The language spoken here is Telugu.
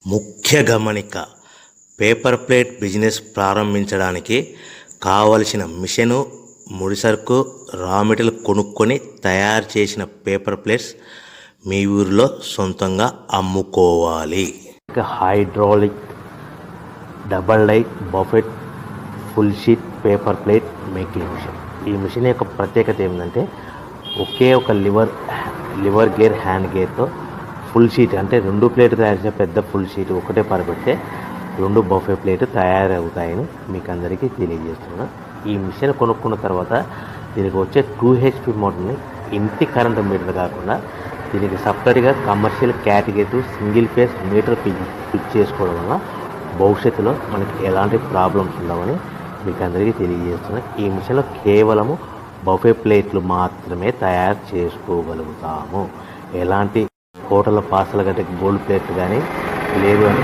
ముఖ్య గమనిక: పేపర్ ప్లేట్ బిజినెస్ ప్రారంభించడానికి కావలసిన మిషను, ముడిసరుకు, రా మెటీరియల్ కొనుక్కొని తయారు చేసిన పేపర్ ప్లేట్స్ మీ ఊరిలో సొంతంగా అమ్ముకోవాలి. Hydraulic double die buffet full sheet paper plate making machine. ఈ మిషన్ యొక్క ప్రత్యేకత ఏంటంటే ఒకే ఒక లివర్ గేర్, హ్యాండ్ గేర్తో ఫుల్ షీట్ అంటే 2 ప్లేట్ తయారు చేసే పెద్ద ఫుల్ షీట్ ఒకటే పరబెడితే 2 బఫే ప్లేట్ తయారవుతాయని మీకు అందరికీ తెలియజేస్తున్నాను. ఈ మిషన్ కొనుక్కున్న తర్వాత దీనికి వచ్చే 2 HP మోటార్ని ఇంటి కరెంటు మీటర్ కాకుండా దీనికి సపరేట్గా commercial category single phase metre fit చేసుకోవడం వల్ల భవిష్యత్తులో మనకి ఎలాంటి ప్రాబ్లమ్స్ ఉండవని మీకు అందరికీ తెలియజేస్తున్నాను. ఈ మిషన్లో కేవలము బఫే ప్లేట్లు మాత్రమే తయారు చేసుకోగలుగుతాము. ఎలాంటి హోటల్ పార్సల్ గట్ట గోల్డ్ ప్లేట్లు కానీ లేదు అని